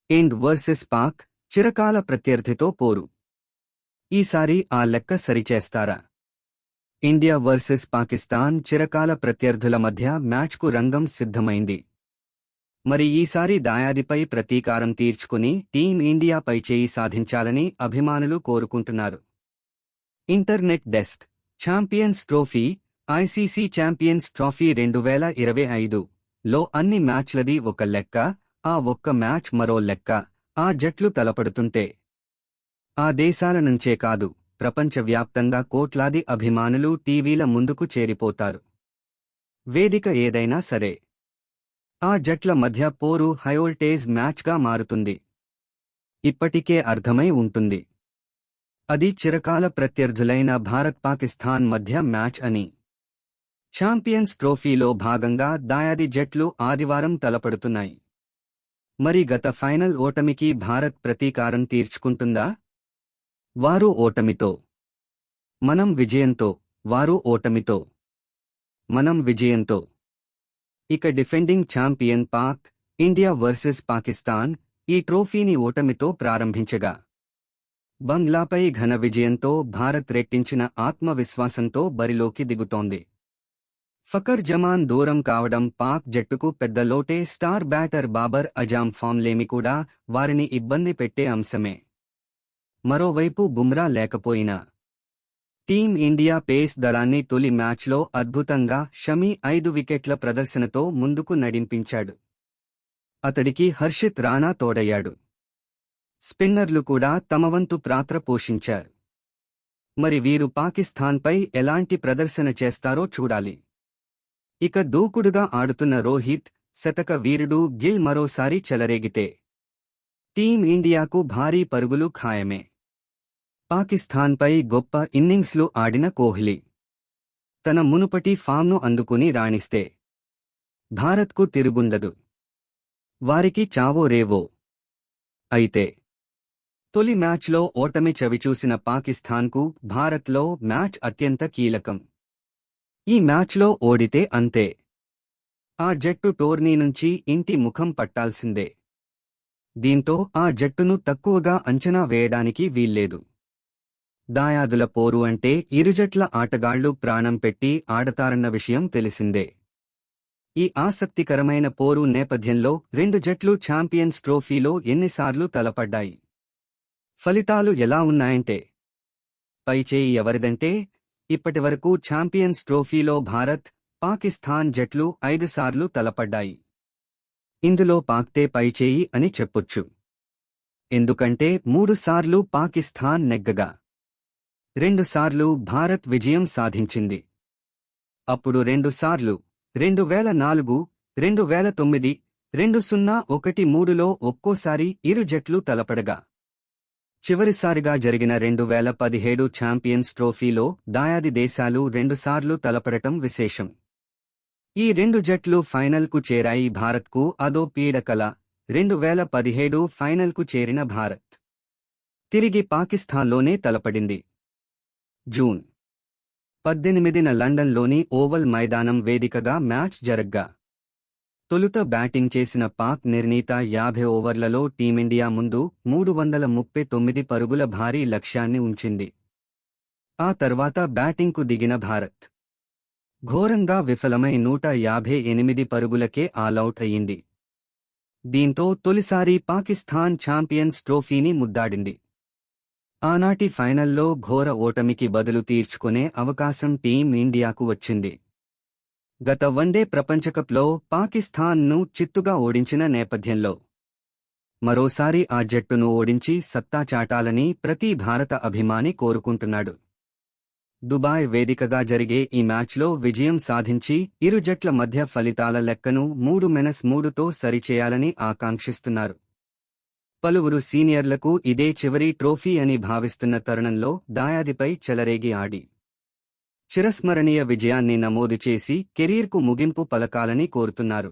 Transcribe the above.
ఇండ్ versus Pak చిరకాల ప్రత్యర్థితో పోరు. ఈసారి ఆ లెక్క సరిచేస్తారా? ఇండియా వర్సెస్ పాకిస్తాన్ చిరకాల ప్రత్యర్థుల మధ్య మ్యాచ్కు రంగం సిద్ధమైంది. మరి ఈసారి దాయాదిపై ప్రతీకారం తీర్చుకుని టీం ఇండియాపై చేయి సాధించాలని అభిమానులు కోరుకుంటున్నారు. Internet desk. Champions trophy. ICC champions trophy 2025లో అన్ని మ్యాచ్లది ఒక లెక్క, ఆ ఒక్క మ్యాచ్ మరో లెక్క. ఆ జట్లు తలపడుతుంటే ఆ దేశాల నుంచే కాదు, ప్రపంచవ్యాప్తంగా కోట్లాది అభిమానులు టీవీల ముందుకు చేరిపోతారు. వేదిక ఏదైనా సరే ఆ జట్ల మధ్య పోరు హైవోల్టేజ్ మ్యాచ్గా మారుతుంది. ఇప్పటికే అర్థమై ఉంటుంది, అది చిరకాల ప్రత్యర్థులైన భారత్-పాకిస్తాన్ మధ్య మ్యాచ్ అని. ఛాంపియన్స్ ట్రోఫీలో భాగంగా దాయాది జట్లు ఆదివారం తలపడుతున్నాయి. మరి గత ఫైనల్ ఓటమికి భారత్ ప్రతీకారం తీర్చుకుంటుందా? వారు ఓటమితో, మనం విజయంతో. వారు ఓటమితో, మనం విజయంతో. ఇక defending champion Pak, India versus Pakistan ఈ ట్రోఫీని ఓటమితో ప్రారంభించగా, బంగ్లాపై ఘన విజయంతో భారత్ రెట్టించిన ఆత్మవిశ్వాసంతో బరిలోకి దిగుతోంది. ఫకర్ జమాన్ దూరం కావడం పాక్ జట్టుకు పెద్ద లోటే. స్టార్ బ్యాటర్ బాబర్ అజామ్ ఫామ్లేమి కూడా వారిని ఇబ్బంది పెట్టే అంశమే. మరోవైపు బుమ్రా లేకపోయినా టీం ఇండియా పేస్ దళాన్ని తొలి మ్యాచ్లో అద్భుతంగా షమి 5 వికెట్ల ప్రదర్శనతో ముందుకు నడిపించాడు. అతడికి హర్షిత్ రాణా తోడయ్యాడు. స్పిన్నర్లు కూడా తమవంతు పాత్ర పోషించారు. మరి వీరు పాకిస్తాన్పై ఎలాంటి ప్రదర్శన చేస్తారో చూడాలి. ఇక దూకుడుగా ఆడుతున్న రోహిత్, శతక వీరుడు గిల్ మరోసారి చెలరేగితే టీం ఇండియాకు భారీ పరుగులు ఖాయమే. పాకిస్తాన్పై గొప్ప ఇన్నింగ్స్లు ఆడిన కోహ్లీ తన మునుపటి ఫామ్ను అందుకుని రాణిస్తే భారత్కు తిరుగుండదు. వారికి చావో రేవో. అయితే తొలి మ్యాచ్లో ఓటమి చవిచూసిన పాకిస్తాన్కు భారత్లో మ్యాచ్ అత్యంత కీలకం. ఈ మ్యాచ్లో ఓడితే అంతే, ఆ జట్టు టోర్నీ నుంచి ఇంటి ముఖం పట్టాల్సిందే. దీంతో ఆ జట్టును తక్కువగా అంచనా వేయడానికి వీల్లేదు. దాయాదుల పోరు అంటే ఇరుజట్ల ఆటగాళ్లు ప్రాణం పెట్టి ఆడతారన్న విషయం తెలిసిందే. ఈ ఆసక్తికరమైన పోరు నేపథ్యంలో రెండు జట్లు ఛాంపియన్స్ ట్రోఫీలో ఎన్నిసార్లు తలపడ్డాయి? ఫలితాలు ఎలా ఉన్నాయంటే, పైచేయి ఎవరిదంటే ఇప్పటివరకు ఛాంపియన్స్ ట్రోఫీలో భారత్, పాకిస్తాన్ జట్లు 5 సార్లు తలపడ్డాయి. ఇందులో పాక్తే పైచేయి అని చెప్పొచ్చు. ఎందుకంటే 3 సార్లు పాకిస్తాన్ నెగ్గగా 2 సార్లు భారత్ విజయం సాధించింది. అప్పుడు 2 సార్లు 2004, 2009, 2013లో ఒక్కోసారి ఇరు జట్లు తలపడగా, చివరిసారిగా జరిగిన 2017 ఛాంపియన్స్ ట్రోఫీలో దాయాది దేశాలు 2 సార్లు తలపడటం విశేషం. ఈ 2 జట్లు ఫైనల్కు చేరాయి. భారత్కు అదో పీడకల. 2017 ఫైనల్కు చేరిన భారత్ తిరిగి పాకిస్తాన్లోనే తలపడింది. జూన్ 18న లండన్లోని ఓవల్ మైదానం వేదికగా మ్యాచ్ జరగ్గా, తొలుత బ్యాటింగ్ చేసిన పాక్ నిర్ణీత 50 ఓవర్లలో టీమిండియా ముందు 339 పరుగుల భారీ లక్ష్యాన్ని ఉంచింది. ఆ తర్వాత బ్యాటింగ్కు దిగిన భారత్ ఘోరంగా విఫలమై 158 పరుగులకే ఆలౌట్ అయ్యింది. దీంతో తొలిసారి పాకిస్తాన్ ఛాంపియన్స్ ట్రోఫీని ముద్దాడింది. ఆనాటి ఫైనల్లో ఘోర ఓటమికి బదులు తీర్చుకునే అవకాశం టీం ఇండియాకు వచ్చింది. గత వన్డే ప్రపంచకప్లో పాకిస్తాన్ను చిత్తుగా ఓడించిన నేపథ్యంలో మరోసారి ఆ జట్టును ఓడించి సత్తా చాటాలని ప్రతి భారత అభిమాని కోరుకుంటున్నాడు. దుబాయ్ వేదికగా జరిగే ఈ మ్యాచ్లో విజయం సాధించి ఇరు జట్ల మధ్య ఫలితాల లెక్కను 3-3తో సరిచేయాలని ఆకాంక్షిస్తున్నారు. పలువురు సీనియర్లకు ఇదే చివరి ట్రోఫీ అని భావిస్తున్న తరుణంలో దాయాదిపై చెలరేగి ఆడి చిరస్మరణీయ విజయాన్ని నమోదు చేసి కెరీర్కు ముగింపు పలకాలని కోరుతున్నారు.